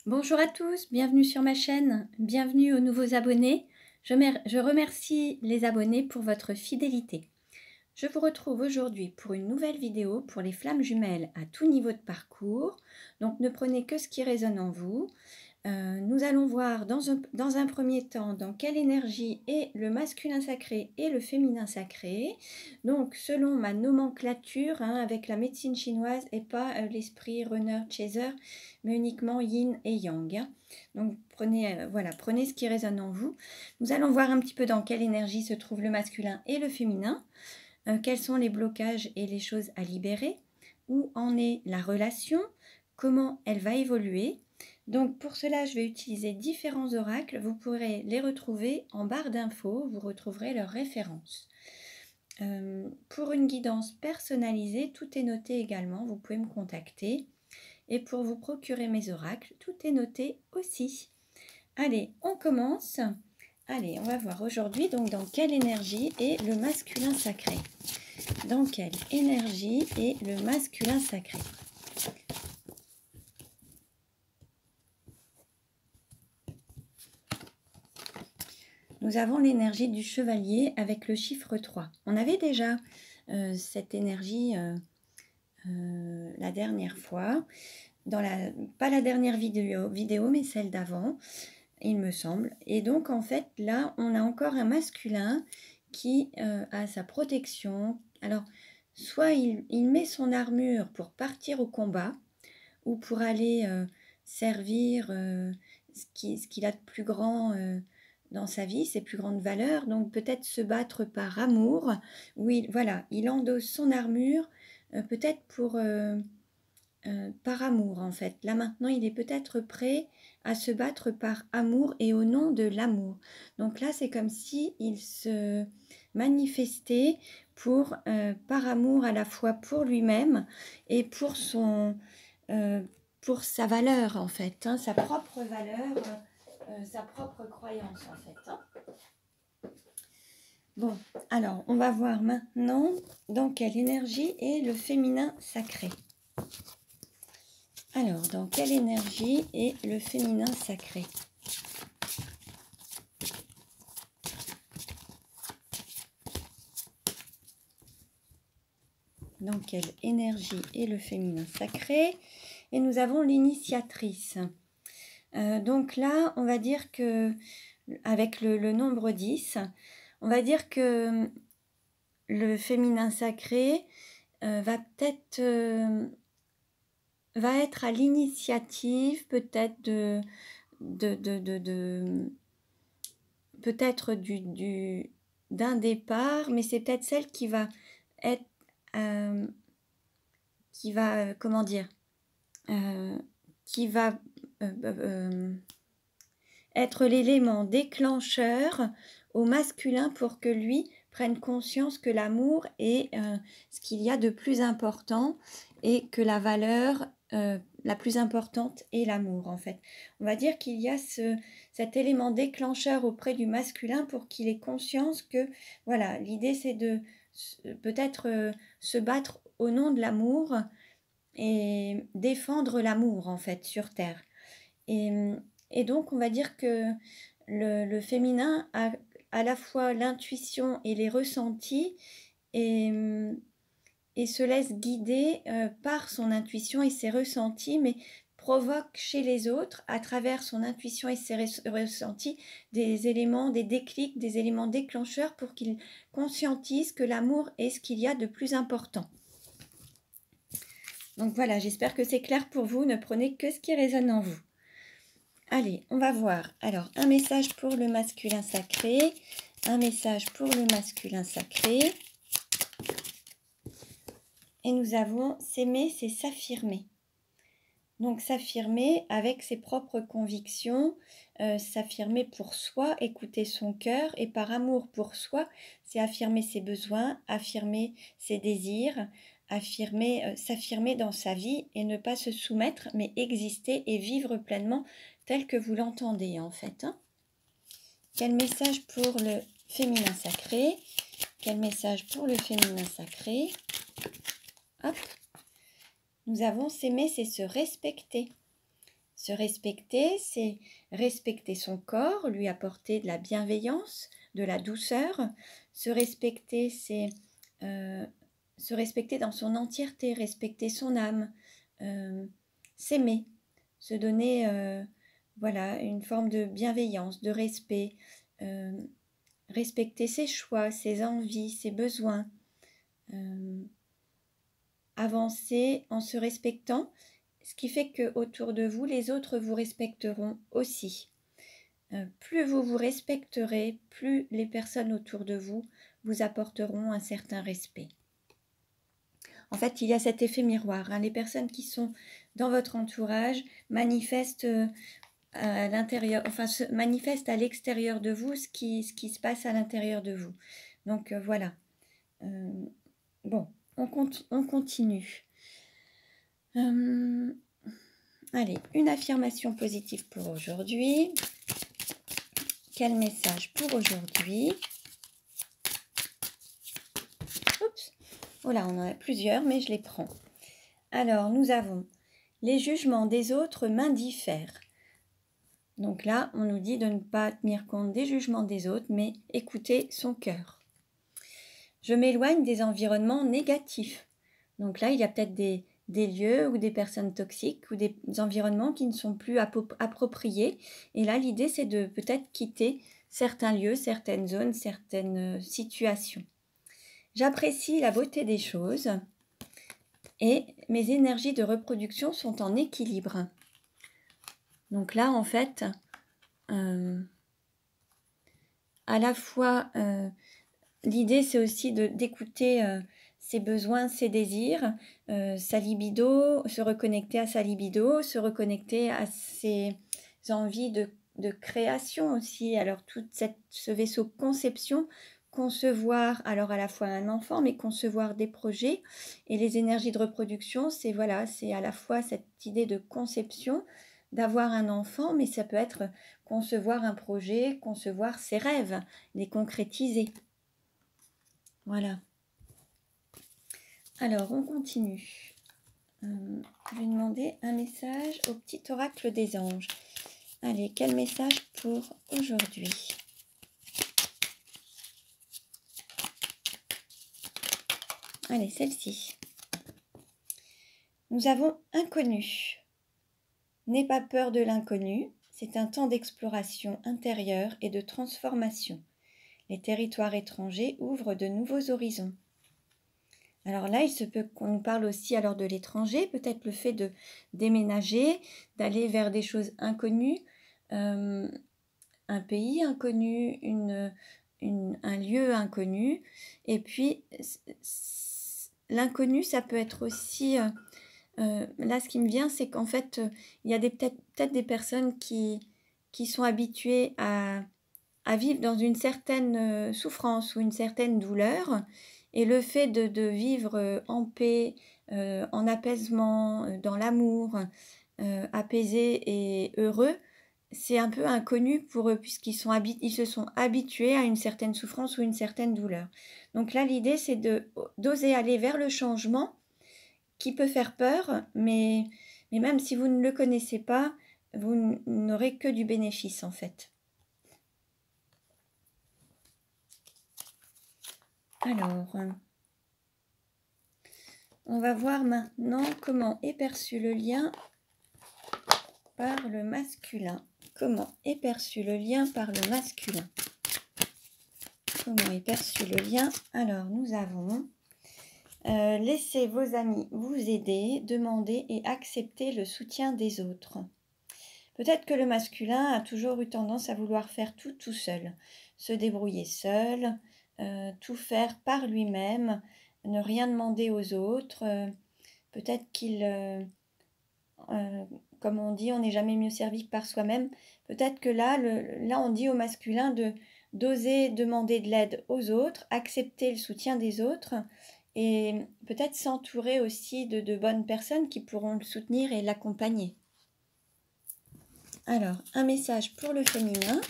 Bonjour à tous, bienvenue sur ma chaîne, bienvenue aux nouveaux abonnés. Je remercie les abonnés pour votre fidélité. Je vous retrouve aujourd'hui pour une nouvelle vidéo pour les flammes jumelles à tout niveau de parcours. Donc ne prenez que ce qui résonne en vous. Nous allons voir dans un premier temps dans quelle énergie est le masculin sacré et le féminin sacré. Donc selon ma nomenclature, avec la médecine chinoise et pas l'esprit runner chaser, mais uniquement yin et yang. Donc prenez ce qui résonne en vous. Nous allons voir un petit peu dans quelle énergie se trouve le masculin et le féminin. Quels sont les blocages et les choses à libérer, où en est la relation, comment elle va évoluer. Donc pour cela, je vais utiliser différents oracles. Vous pourrez les retrouver en barre d'infos, vous retrouverez leurs références. Pour une guidance personnalisée, tout est noté également, vous pouvez me contacter. Et pour vous procurer mes oracles, tout est noté aussi. Allez, on commence. Allez, on va voir aujourd'hui donc dans quelle énergie est le masculin sacré. Dans quelle énergie est le masculin sacré? Nous avons l'énergie du chevalier avec le chiffre 3. On avait déjà cette énergie la dernière fois, pas la dernière vidéo mais celle d'avant, il me semble. Et donc en fait là on a encore un masculin qui a sa protection. Alors soit il met son armure pour partir au combat ou pour aller servir ce qu'il a de plus grand dans sa vie, ses plus grandes valeurs. Donc peut-être se battre par amour, où il endosse son armure peut-être par amour en fait. Là maintenant il est peut-être prêt à se battre par amour et au nom de l'amour. Donc là c'est comme si il se manifestait par amour à la fois pour lui-même et pour sa valeur en fait, sa propre valeur, sa propre croyance en fait. Bon, alors on va voir maintenant dans quelle énergie est le féminin sacré. Alors, dans quelle énergie est le féminin sacré? Dans quelle énergie est le féminin sacré? Et nous avons l'initiatrice. Donc là, on va dire que, avec le nombre 10, on va dire que le féminin sacré va être à l'initiative peut-être peut-être d'un départ, mais c'est peut-être celle qui va être comment dire, qui va être l'élément déclencheur au masculin pour que lui prenne conscience que l'amour est ce qu'il y a de plus important et que la valeur la plus importante est l'amour en fait. On va dire qu'il y a cet élément déclencheur auprès du masculin pour qu'il ait conscience que voilà, l'idée c'est de peut-être se battre au nom de l'amour et défendre l'amour en fait sur terre. Et donc on va dire que le féminin a à la fois l'intuition et les ressentis et se laisse guider par son intuition et ses ressentis, mais provoque chez les autres, à travers son intuition et ses ressentis, des éléments, des déclics, des éléments déclencheurs pour qu'ils conscientisent que l'amour est ce qu'il y a de plus important. Donc voilà, j'espère que c'est clair pour vous, ne prenez que ce qui résonne en vous. Allez, on va voir. Alors, un message pour le masculin sacré, un message pour le masculin sacré. Et nous avons s'aimer, c'est s'affirmer. Donc s'affirmer avec ses propres convictions, s'affirmer pour soi, écouter son cœur, et par amour pour soi, c'est affirmer ses besoins, affirmer ses désirs, s'affirmer dans sa vie et ne pas se soumettre, mais exister et vivre pleinement tel que vous l'entendez en fait. Quel message pour le féminin sacré? Quel message pour le féminin sacré? Hop. Nous avons s'aimer, c'est se respecter. Se respecter, c'est respecter son corps, lui apporter de la bienveillance, de la douceur. Se respecter, c'est se respecter dans son entièreté, respecter son âme, s'aimer, se donner voilà, une forme de bienveillance, de respect, respecter ses choix, ses envies, ses besoins, avancer en se respectant, ce qui fait qu'autour de vous, les autres vous respecteront aussi. Plus vous vous respecterez, plus les personnes autour de vous vous apporteront un certain respect. En fait, il y a cet effet miroir. Hein. Les personnes qui sont dans votre entourage manifestent à l'intérieur, enfin, manifestent à l'extérieur de vous ce qui se passe à l'intérieur de vous. Donc voilà. Bon, on continue. Allez, une affirmation positive pour aujourd'hui. Quel message pour aujourd'hui? Oups. Oh là, on en a plusieurs, mais je les prends. Alors, nous avons les jugements des autres m'indiffèrent. Donc là, on nous dit de ne pas tenir compte des jugements des autres, mais écouter son cœur. Je m'éloigne des environnements négatifs. Donc là, il y a peut-être des lieux ou des personnes toxiques ou des environnements qui ne sont plus appropriés. Et là, l'idée, c'est de peut-être quitter certains lieux, certaines zones, certaines situations. J'apprécie la beauté des choses et mes énergies de reproduction sont en équilibre. Donc là, en fait, à la fois, l'idée, c'est aussi d'écouter ses besoins, ses désirs, sa libido, se reconnecter à sa libido, se reconnecter à ses envies de création aussi. Alors, tout ce vaisseau conception, concevoir alors à la fois un enfant, mais concevoir des projets. Et les énergies de reproduction, c'est voilà, c'est à la fois cette idée de conception, d'avoir un enfant, mais ça peut être concevoir un projet, concevoir ses rêves, les concrétiser. Voilà. Alors, on continue. Je vais demander un message au petit oracle des anges. Allez, quel message pour aujourd'hui? Allez, celle-ci. Nous avons inconnu. N'aie pas peur de l'inconnu. C'est un temps d'exploration intérieure et de transformation. Les territoires étrangers ouvrent de nouveaux horizons. Alors là, il se peut qu'on nous parle aussi alors de l'étranger, peut-être le fait de déménager, d'aller vers des choses inconnues, un pays inconnu, un lieu inconnu. Et puis, l'inconnu, ça peut être aussi... là, ce qui me vient, c'est qu'en fait, il y a peut-être des personnes qui sont habituées à vivre dans une certaine souffrance ou une certaine douleur. Et le fait de vivre en paix, en apaisement, dans l'amour, apaisé et heureux, c'est un peu inconnu pour eux puisqu'ils se sont habitués à une certaine souffrance ou une certaine douleur. Donc là, l'idée, c'est d'oser aller vers le changement qui peut faire peur, mais même si vous ne le connaissez pas, vous n'aurez que du bénéfice en fait. Alors, on va voir maintenant comment est perçu le lien par le masculin. Comment est perçu le lien par le masculin? Comment est perçu le lien? Alors, nous avons laissez vos amis vous aider, demandez et acceptez le soutien des autres. Peut-être que le masculin a toujours eu tendance à vouloir faire tout seul, se débrouiller seul, tout faire par lui-même, ne rien demander aux autres. Peut-être qu'il, comme on dit, on n'est jamais mieux servi que par soi-même. Peut-être que là, on dit au masculin d'oser demander de l'aide aux autres, accepter le soutien des autres et peut-être s'entourer aussi de bonnes personnes qui pourront le soutenir et l'accompagner. Alors, un message pour le féminin.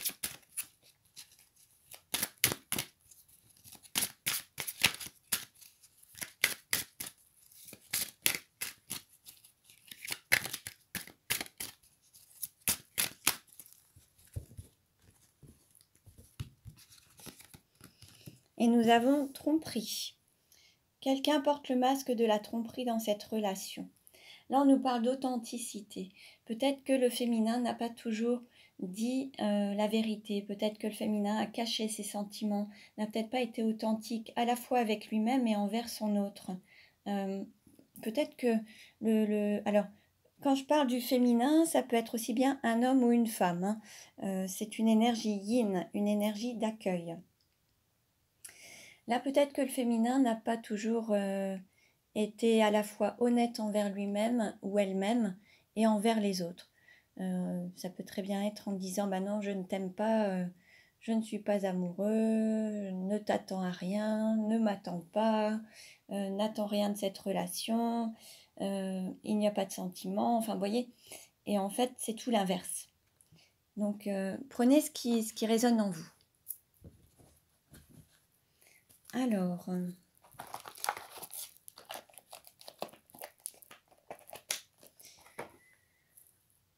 Et nous avons tromperie. Quelqu'un porte le masque de la tromperie dans cette relation. Là, on nous parle d'authenticité. Peut-être que le féminin n'a pas toujours dit la vérité. Peut-être que le féminin a caché ses sentiments, n'a peut-être pas été authentique à la fois avec lui-même et envers son autre. Peut-être que Alors, quand je parle du féminin, ça peut être aussi bien un homme ou une femme. C'est une énergie yin, une énergie d'accueil. Là, peut-être que le féminin n'a pas toujours été à la fois honnête envers lui-même ou elle-même et envers les autres. Ça peut très bien être en disant bah non, je ne t'aime pas, je ne suis pas amoureux, ne t'attends à rien, ne m'attends pas, n'attends rien de cette relation, il n'y a pas de sentiment, enfin vous voyez. Et en fait, c'est tout l'inverse. Donc prenez ce qui résonne en vous. Alors,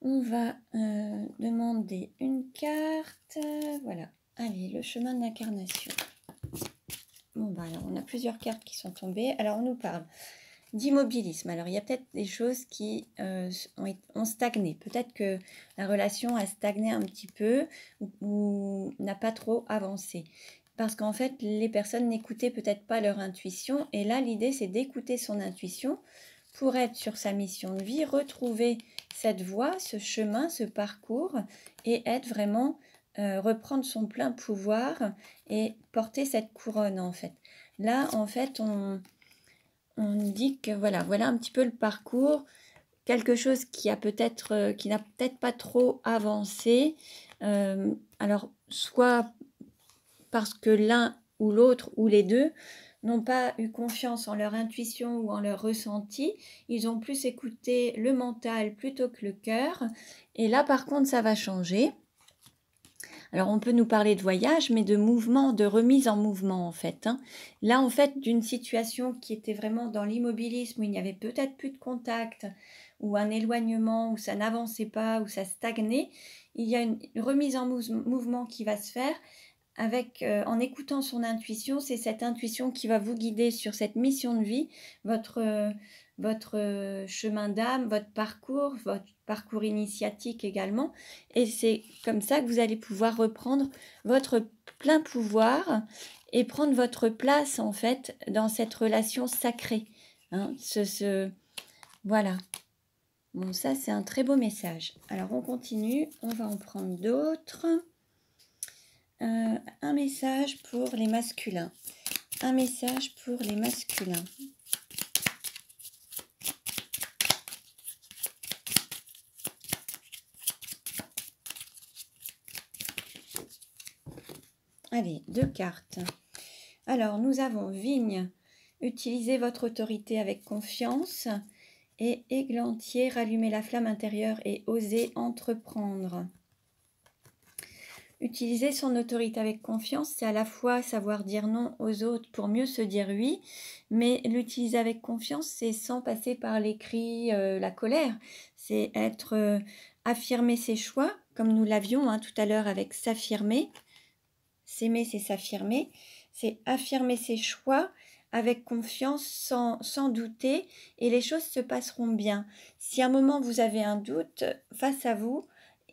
on va demander une carte. Voilà. Allez, le chemin de l'incarnation. Bon, bah alors, on a plusieurs cartes qui sont tombées. Alors, on nous parle d'immobilisme. Alors, il y a peut-être des choses qui ont stagné. Peut-être que la relation a stagné un petit peu ou n'a pas trop avancé. Parce qu'en fait, les personnes n'écoutaient peut-être pas leur intuition. Et là, l'idée, c'est d'écouter son intuition pour être sur sa mission de vie, retrouver cette voie, ce chemin, ce parcours et être vraiment, reprendre son plein pouvoir et porter cette couronne en fait. Là, en fait, on dit que voilà un petit peu le parcours, quelque chose qui n'a peut-être pas trop avancé. Alors, soit parce que l'un ou l'autre ou les deux n'ont pas eu confiance en leur intuition ou en leur ressenti, ils ont plus écouté le mental plutôt que le cœur. Et là, par contre, ça va changer. Alors, on peut nous parler de voyage, mais de mouvement, de remise en mouvement, en fait. Là, en fait, d'une situation qui était vraiment dans l'immobilisme, où il n'y avait peut-être plus de contact, ou un éloignement, où ça n'avançait pas, où ça stagnait, il y a une remise en mouvement qui va se faire avec, en écoutant son intuition. C'est cette intuition qui va vous guider sur cette mission de vie, votre chemin d'âme, votre parcours initiatique également. Et c'est comme ça que vous allez pouvoir reprendre votre plein pouvoir et prendre votre place en fait dans cette relation sacrée. Voilà. Bon, ça c'est un très beau message. Alors on continue, on va en prendre d'autres. Un message pour les masculins. Un message pour les masculins. Allez, 2 cartes. Alors, nous avons Vigne. Utilisez votre autorité avec confiance. Et Églantier, rallumez la flamme intérieure et osez entreprendre. Utiliser son autorité avec confiance, c'est à la fois savoir dire non aux autres pour mieux se dire oui, mais l'utiliser avec confiance, c'est sans passer par les cris, la colère. C'est être affirmer ses choix, comme nous l'avions tout à l'heure avec s'affirmer. S'aimer, c'est s'affirmer. C'est affirmer ses choix avec confiance, sans douter, et les choses se passeront bien. Si à un moment vous avez un doute face à vous,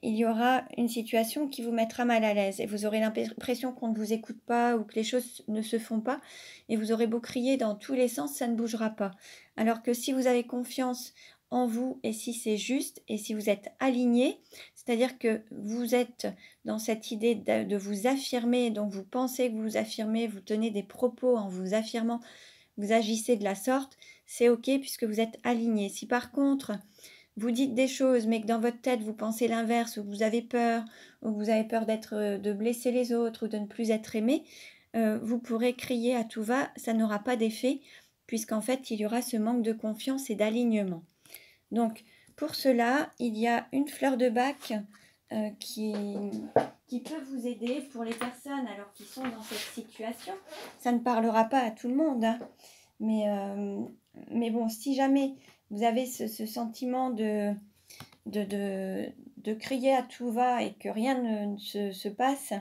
il y aura une situation qui vous mettra mal à l'aise et vous aurez l'impression qu'on ne vous écoute pas ou que les choses ne se font pas et vous aurez beau crier dans tous les sens, ça ne bougera pas. Alors que si vous avez confiance en vous et si c'est juste et si vous êtes aligné, c'est-à-dire que vous êtes dans cette idée de vous affirmer, donc vous pensez que vous vous affirmez, vous tenez des propos en vous affirmant, vous agissez de la sorte, c'est ok puisque vous êtes aligné. Si par contre vous dites des choses, mais que dans votre tête, vous pensez l'inverse, ou que vous avez peur, ou que vous avez peur de blesser les autres, ou de ne plus être aimé, vous pourrez crier à tout va, ça n'aura pas d'effet, puisqu'en fait, il y aura ce manque de confiance et d'alignement. Donc, pour cela, il y a une fleur de bac qui peut vous aider pour les personnes alors qui sont dans cette situation. Ça ne parlera pas à tout le monde, mais bon, si jamais vous avez ce sentiment de crier à tout va et que rien ne se passe,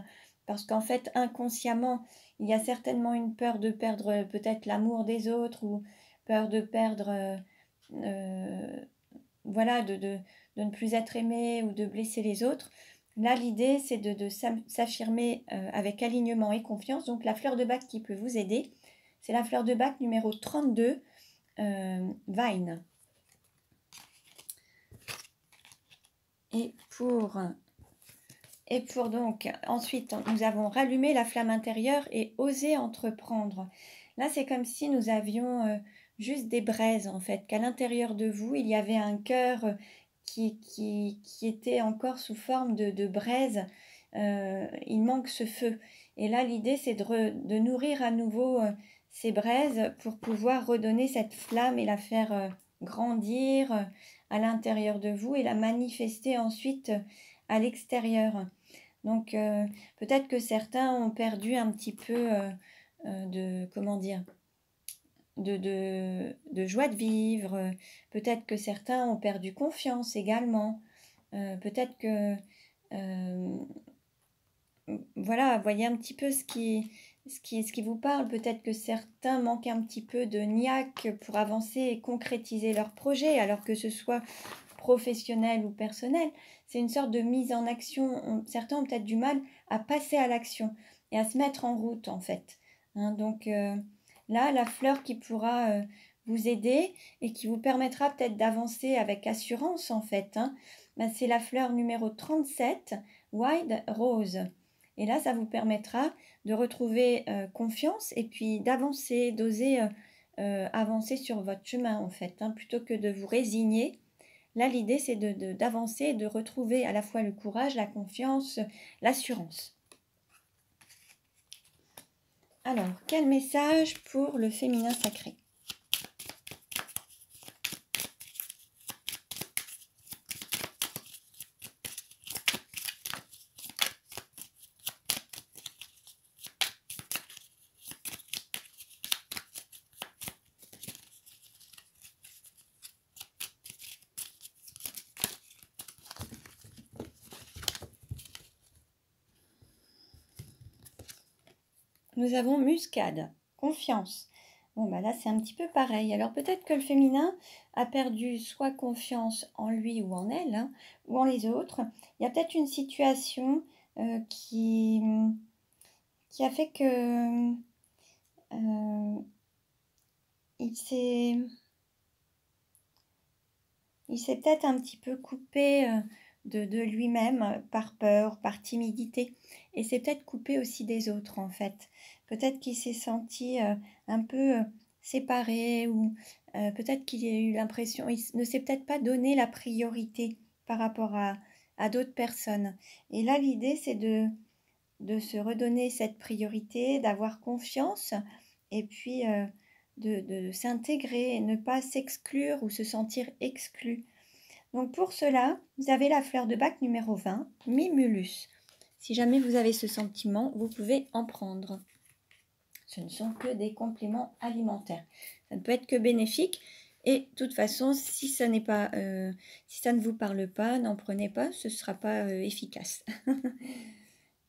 parce qu'en fait, inconsciemment, il y a certainement une peur de perdre peut-être l'amour des autres ou peur de perdre, voilà, de ne plus être aimé ou de blesser les autres. Là, l'idée, c'est de s'affirmer avec alignement et confiance. Donc, la fleur de bac qui peut vous aider, c'est la fleur de bac numéro 32, Vine. Et pour donc, ensuite, nous avons rallumé la flamme intérieure et osé entreprendre. Là, c'est comme si nous avions juste des braises, en fait, qu'à l'intérieur de vous, il y avait un cœur qui était encore sous forme de braise. Il manque ce feu. Et là, l'idée, c'est de nourrir à nouveau ces braises pour pouvoir redonner cette flamme et la faire grandir à l'intérieur de vous et la manifester ensuite à l'extérieur. Donc, peut-être que certains ont perdu un petit peu comment dire, de joie de vivre. Peut-être que certains ont perdu confiance également. Peut-être que, voilà, voyez un petit peu ce qui vous parle. Peut-être que certains manquent un petit peu de niaque pour avancer et concrétiser leurs projets, alors que ce soit professionnel ou personnel. C'est une sorte de mise en action. Certains ont peut-être du mal à passer à l'action et à se mettre en route, en fait. Hein, donc là, la fleur qui pourra vous aider et qui vous permettra peut-être d'avancer avec assurance, en fait, hein, ben, c'est la fleur numéro 37, Wild Rose. Et là, ça vous permettra de retrouver confiance et puis d'avancer, d'oser avancer sur votre chemin, en fait, hein, plutôt que de vous résigner. Là, l'idée, c'est d'avancer et de retrouver à la fois le courage, la confiance, l'assurance. Alors, quel message pour le féminin sacré ? Nous avons muscade, confiance. Bon, bah là, c'est un petit peu pareil. Alors, peut-être que le féminin a perdu soit confiance en lui ou en elle, hein, ou en les autres. Il y a peut-être une situation qui a fait que il s'est peut-être un petit peu coupé de lui-même par peur, par timidité. Et c'est peut-être coupé aussi des autres, en fait. Peut-être qu'il s'est senti un peu séparé ou peut-être qu'il a eu l'impression, il ne s'est peut-être pas donné la priorité par rapport à d'autres personnes. Et là, l'idée, c'est de se redonner cette priorité, d'avoir confiance et puis de s'intégrer et ne pas s'exclure ou se sentir exclu. Donc pour cela, vous avez la fleur de bac numéro 20, Mimulus. Si jamais vous avez ce sentiment, vous pouvez en prendre. Ce ne sont que des compléments alimentaires. Ça ne peut être que bénéfique. Et de toute façon, si ça n'est pas, si ça ne vous parle pas, n'en prenez pas, ce ne sera pas efficace.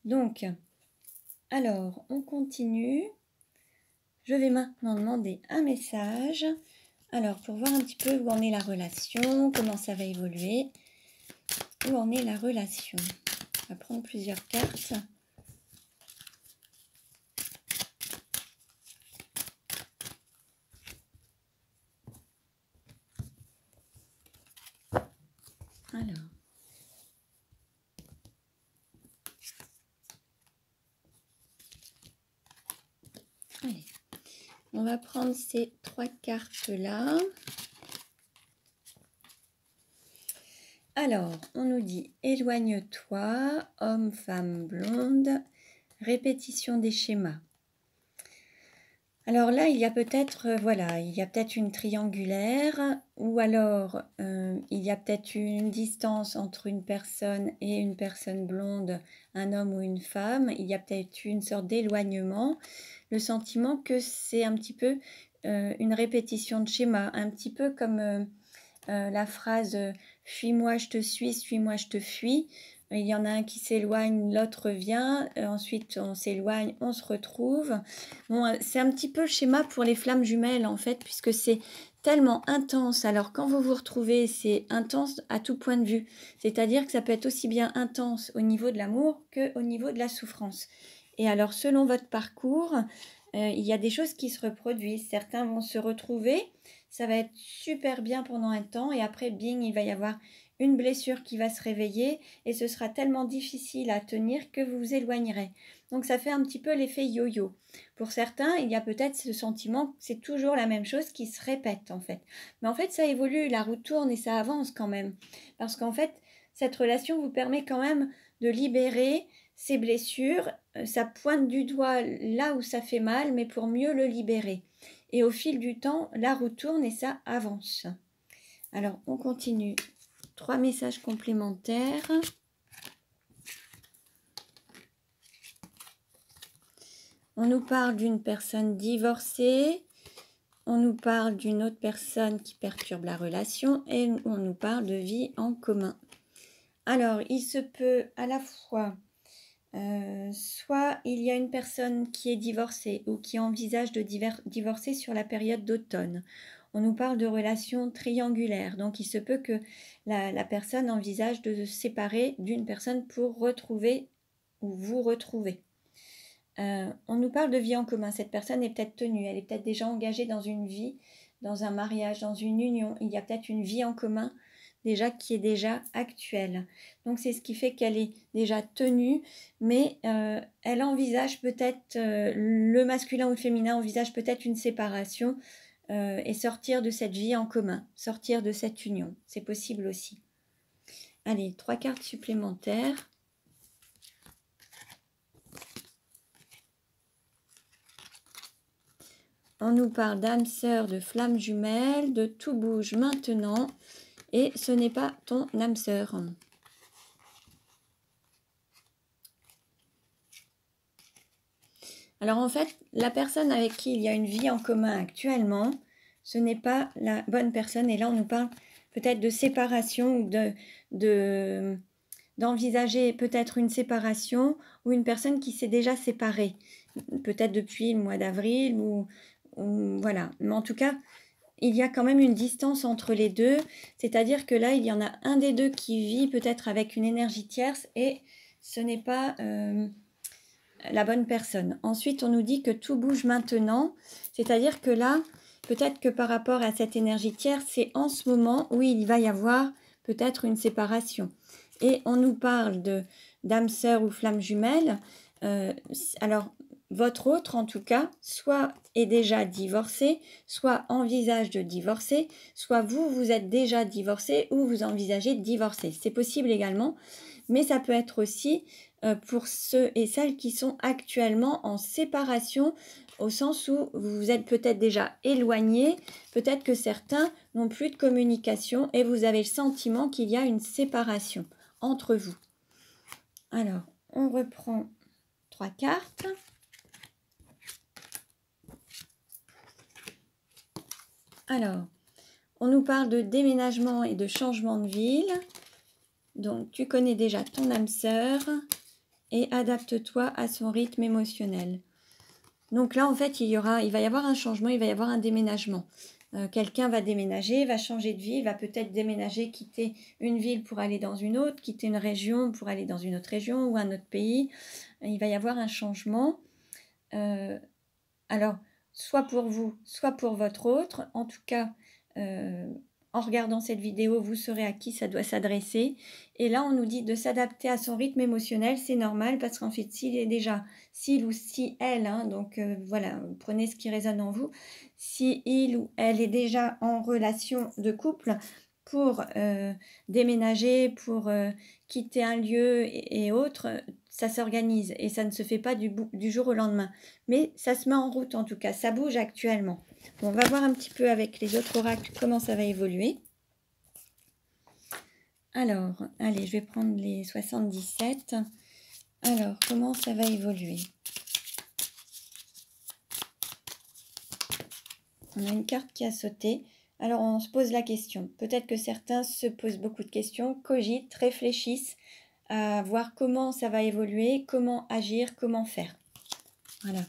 Donc, alors, on continue. Je vais maintenant demander un message. Alors, pour voir un petit peu où en est la relation, comment ça va évoluer, où en est la relation. On va prendre plusieurs cartes. Alors. Allez. On va prendre ces trois cartes-là. Alors, on nous dit « Éloigne-toi, homme, femme, blonde, répétition des schémas ». Alors là, il y a peut-être, voilà, il y a peut-être une triangulaire ou alors il y a peut-être une distance entre une personne et une personne blonde, un homme ou une femme. Il y a peut-être une sorte d'éloignement. Le sentiment que c'est un petit peu une répétition de schéma, un petit peu comme la phrase « fuis-moi, je te suis, suis-moi, je te fuis ». Il y en a un qui s'éloigne, l'autre revient. Ensuite, on s'éloigne, on se retrouve. Bon, c'est un petit peu le schéma pour les flammes jumelles, en fait, puisque c'est tellement intense. Alors, quand vous vous retrouvez, c'est intense à tout point de vue. C'est-à-dire que ça peut être aussi bien intense au niveau de l'amour qu'au niveau de la souffrance. Et alors, selon votre parcours, il y a des choses qui se reproduisent. Certains vont se retrouver. Ça va être super bien pendant un temps. Et après, bing, il va y avoir une blessure qui va se réveiller et ce sera tellement difficile à tenir que vous vous éloignerez. Donc ça fait un petit peu l'effet yo-yo. Pour certains, il y a peut-être ce sentiment que c'est toujours la même chose qui se répète en fait. Mais en fait, ça évolue, la roue tourne et ça avance quand même. Parce qu'en fait, cette relation vous permet quand même de libérer ces blessures. Ça pointe du doigt là où ça fait mal, mais pour mieux le libérer. Et au fil du temps, la roue tourne et ça avance. Alors, on continue. 3 messages complémentaires. On nous parle d'une personne divorcée. On nous parle d'une autre personne qui perturbe la relation. Et on nous parle de vie en commun. Alors, il se peut à la fois, soit il y a une personne qui est divorcée ou qui envisage de divorcer sur la période d'automne. On nous parle de relations triangulaires, donc il se peut que la personne envisage de se séparer d'une personne pour retrouver ou vous retrouver. On nous parle de vie en commun, cette personne est peut-être tenue, elle est peut-être déjà engagée dans une vie, dans un mariage, dans une union, il y a peut-être une vie en commun déjà qui est déjà actuelle. Donc c'est ce qui fait qu'elle est déjà tenue, mais elle envisage peut-être, le masculin ou le féminin envisage peut-être une séparation et sortir de cette vie en commun, sortir de cette union. C'est possible aussi. Allez, 3 cartes supplémentaires. On nous parle d'âme sœur, de flamme jumelle, de tout bouge maintenant. Et ce n'est pas ton âme sœur. Alors en fait, la personne avec qui il y a une vie en commun actuellement, ce n'est pas la bonne personne. Et là, on nous parle peut-être de séparation ou d'envisager peut-être une séparation ou une personne qui s'est déjà séparée. Peut-être depuis le mois d'avril ou voilà. Mais en tout cas, il y a quand même une distance entre les deux. C'est-à-dire que là, il y en a un des deux qui vit peut-être avec une énergie tierce et ce n'est pas la bonne personne. Ensuite, on nous dit que tout bouge maintenant. C'est-à-dire que là, peut-être que par rapport à cette énergie tierce, c'est en ce moment où il va y avoir peut-être une séparation. Et on nous parle d'âme sœur ou flamme jumelle. Alors, votre autre, en tout cas, soit est déjà divorcé, soit envisage de divorcer, soit vous êtes déjà divorcé ou vous envisagez de divorcer. C'est possible également, mais ça peut être aussi pour ceux et celles qui sont actuellement en séparation, au sens où vous vous êtes peut-être déjà éloignés, peut-être que certains n'ont plus de communication et vous avez le sentiment qu'il y a une séparation entre vous. Alors, on reprend 3 cartes. Alors, on nous parle de déménagement et de changement de ville. Donc, tu connais déjà ton âme sœur et adapte-toi à son rythme émotionnel. Donc là, en fait, il va y avoir un changement, il va y avoir un déménagement. Quelqu'un va déménager, va changer de vie, va peut-être déménager, quitter une ville pour aller dans une autre, quitter une région pour aller dans une autre région ou un autre pays. Il va y avoir un changement. Alors, soit pour vous, soit pour votre autre. En tout cas, en regardant cette vidéo, vous saurez à qui ça doit s'adresser. Et là, on nous dit de s'adapter à son rythme émotionnel. C'est normal parce qu'en fait, s'il ou si elle, hein, donc voilà, prenez ce qui résonne en vous. Si il ou elle est déjà en relation de couple pour déménager, pour quitter un lieu et autres, ça s'organise et ça ne se fait pas du jour au lendemain. Mais ça se met en route en tout cas, ça bouge actuellement. Bon, on va voir un petit peu avec les autres oracles comment ça va évoluer. Alors, allez, je vais prendre les 77. Alors, comment ça va évoluer? On a une carte qui a sauté. Alors, on se pose la question. Peut-être que certains se posent beaucoup de questions, cogitent, réfléchissent à voir comment ça va évoluer, comment agir, comment faire. Voilà.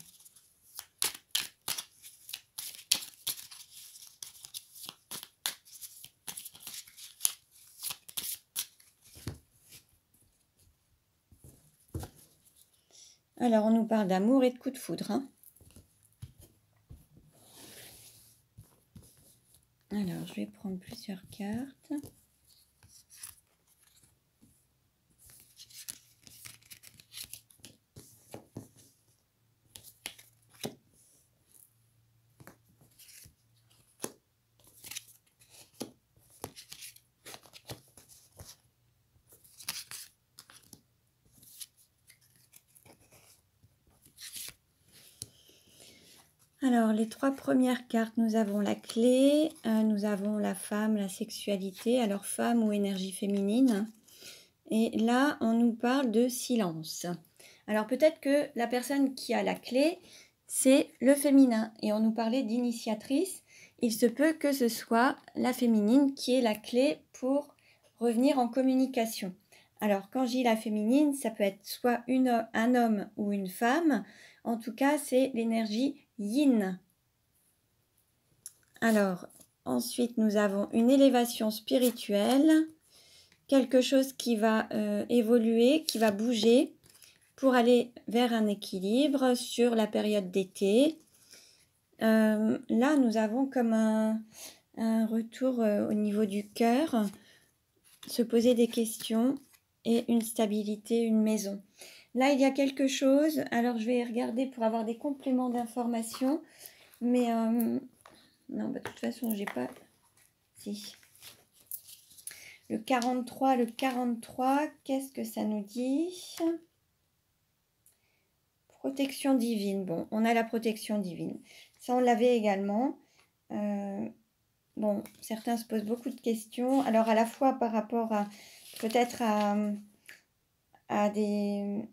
Alors, on nous parle d'amour et de coup de foudre. Hein. Alors, je vais prendre plusieurs cartes. Alors, les 3 premières cartes, nous avons la clé, nous avons la femme, la sexualité, alors femme ou énergie féminine. Et là, on nous parle de silence. Alors, peut-être que la personne qui a la clé, c'est le féminin. Et on nous parlait d'initiatrice. Il se peut que ce soit la féminine qui ait la clé pour revenir en communication. Alors, quand je dis la féminine, ça peut être soit un homme ou une femme. En tout cas, c'est l'énergie yin. Alors, ensuite, nous avons une élévation spirituelle, quelque chose qui va évoluer, qui va bouger pour aller vers un équilibre sur la période d'été. Là, nous avons comme un retour au niveau du cœur, se poser des questions et une stabilité, une maison. Là, il y a quelque chose, alors je vais regarder pour avoir des compléments d'informations, mais non, bah, de toute façon, j'ai pas... Si. Le 43, qu'est-ce que ça nous dit? Protection divine. Bon, on a la protection divine. Ça, on l'avait également. Bon, certains se posent beaucoup de questions. Alors, à la fois par rapport à peut-être à des...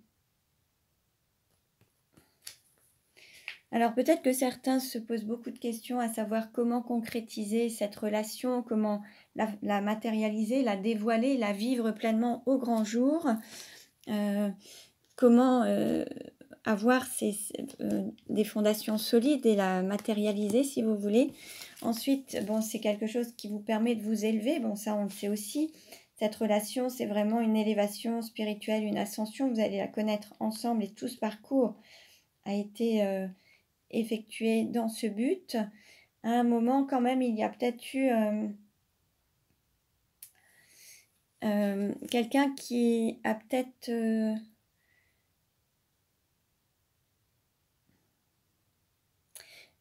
Alors, peut-être que certains se posent beaucoup de questions à savoir comment concrétiser cette relation, comment la matérialiser, la dévoiler, la vivre pleinement au grand jour. Comment avoir des fondations solides et la matérialiser si vous voulez. Ensuite, bon, c'est quelque chose qui vous permet de vous élever. Bon, ça, on le sait aussi. Cette relation, c'est vraiment une élévation spirituelle, une ascension. Vous allez la connaître ensemble et tout ce parcours a été effectué dans ce but. À un moment, quand même, il y a peut-être eu quelqu'un qui a peut-être...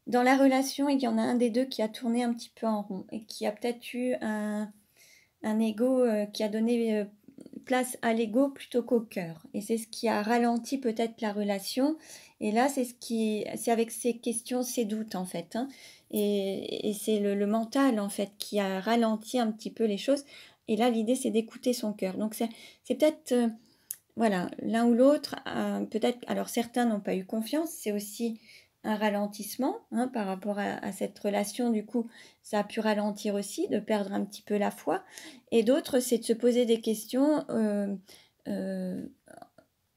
dans la relation, il y en a un des deux qui a tourné un petit peu en rond et qui a peut-être eu un ego qui a donné place à l'ego plutôt qu'au cœur. Et c'est ce qui a ralenti peut-être la relation. Et là, c'est avec ces questions, ces doutes en fait. Hein. Et c'est le mental en fait qui a ralenti un petit peu les choses. Et là, l'idée, c'est d'écouter son cœur. Donc, c'est peut-être... voilà, l'un ou l'autre, peut-être... Alors, certains n'ont pas eu confiance. C'est aussi un ralentissement hein, par rapport à cette relation. Du coup, ça a pu ralentir aussi, de perdre un petit peu la foi. Et d'autres, c'est de se poser des questions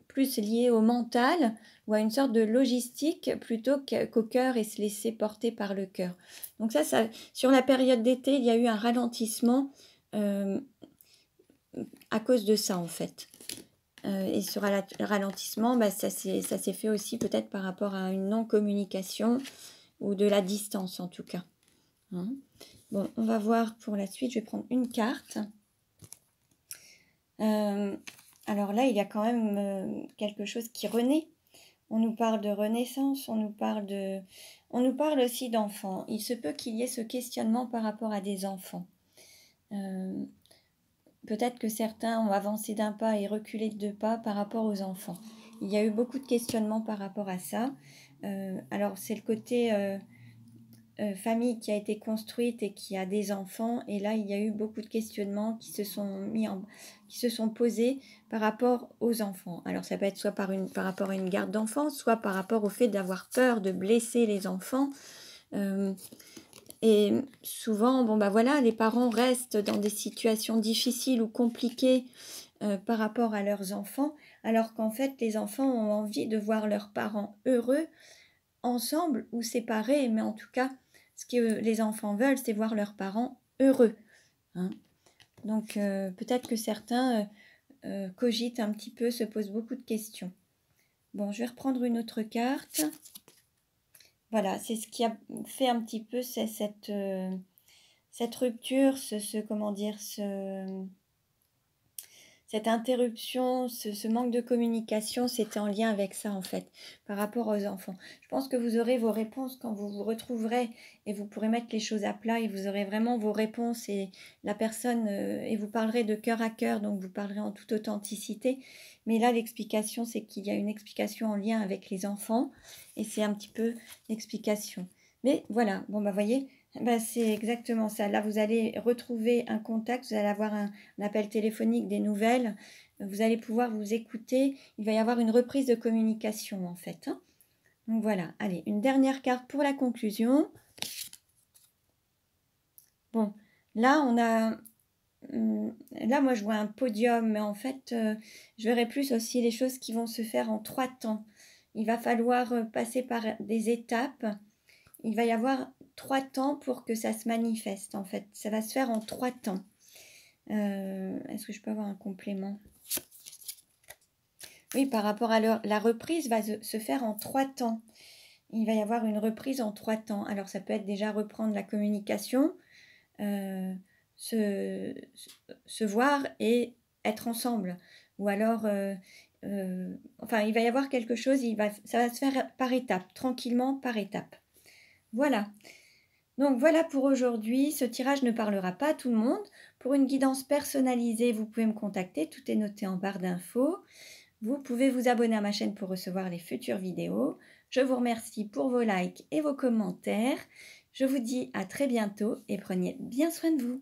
plus liées au mental ou à une sorte de logistique plutôt qu'au cœur et se laisser porter par le cœur. Donc ça, sur la période d'été, il y a eu un ralentissement à cause de ça en fait. Et ce ralentissement, bah, ça s'est fait aussi peut-être par rapport à une non-communication ou de la distance en tout cas. Hein. Bon, on va voir pour la suite. Je vais prendre une carte. Alors là, il y a quand même quelque chose qui renaît. On nous parle de renaissance, on nous parle aussi d'enfants. Il se peut qu'il y ait ce questionnement par rapport à des enfants. Peut-être que certains ont avancé d'un pas et reculé de 2 pas par rapport aux enfants. Il y a eu beaucoup de questionnements par rapport à ça. Alors, c'est le côté famille qui a été construite et qui a des enfants. Et là, il y a eu beaucoup de questionnements qui se sont posés par rapport aux enfants. Alors, ça peut être soit par rapport à une garde d'enfants, soit par rapport au fait d'avoir peur de blesser les enfants. Et souvent, bon bah voilà, les parents restent dans des situations difficiles ou compliquées par rapport à leurs enfants, alors qu'en fait les enfants ont envie de voir leurs parents heureux, ensemble ou séparés, mais en tout cas ce que les enfants veulent c'est voir leurs parents heureux, hein. Donc peut-être que certains cogitent un petit peu, se posent beaucoup de questions. Bon, je vais reprendre une autre carte. Voilà, c'est ce qui a fait un petit peu cette rupture, comment dire, cette interruption, ce manque de communication, c'était en lien avec ça en fait, par rapport aux enfants. Je pense que vous aurez vos réponses quand vous vous retrouverez et vous pourrez mettre les choses à plat et vous aurez vraiment vos réponses et la personne, et vous parlerez de cœur à cœur, donc vous parlerez en toute authenticité. Mais là, l'explication, c'est qu'il y a une explication en lien avec les enfants et c'est un petit peu l'explication. Mais voilà, bon bah voyez, bah, c'est exactement ça. Là, vous allez retrouver un contact, vous allez avoir un appel téléphonique, des nouvelles. Vous allez pouvoir vous écouter. Il va y avoir une reprise de communication, en fait, hein. Donc voilà, allez, une dernière carte pour la conclusion. Bon, là, on a... Là, moi, je vois un podium, mais en fait, je verrai plus aussi les choses qui vont se faire en 3 temps. Il va falloir passer par des étapes. Il va y avoir 3 temps pour que ça se manifeste, en fait. Ça va se faire en 3 temps. Est-ce que je peux avoir un complément? Oui, par rapport à la reprise va se faire en 3 temps. Il va y avoir une reprise en 3 temps. Alors, ça peut être déjà reprendre la communication, se voir et être ensemble. Ou alors, enfin, il va y avoir quelque chose, ça va se faire par étapes, tranquillement par étapes. Voilà. Donc voilà pour aujourd'hui, ce tirage ne parlera pas à tout le monde. Pour une guidance personnalisée, vous pouvez me contacter, tout est noté en barre d'infos. Vous pouvez vous abonner à ma chaîne pour recevoir les futures vidéos. Je vous remercie pour vos likes et vos commentaires. Je vous dis à très bientôt et prenez bien soin de vous.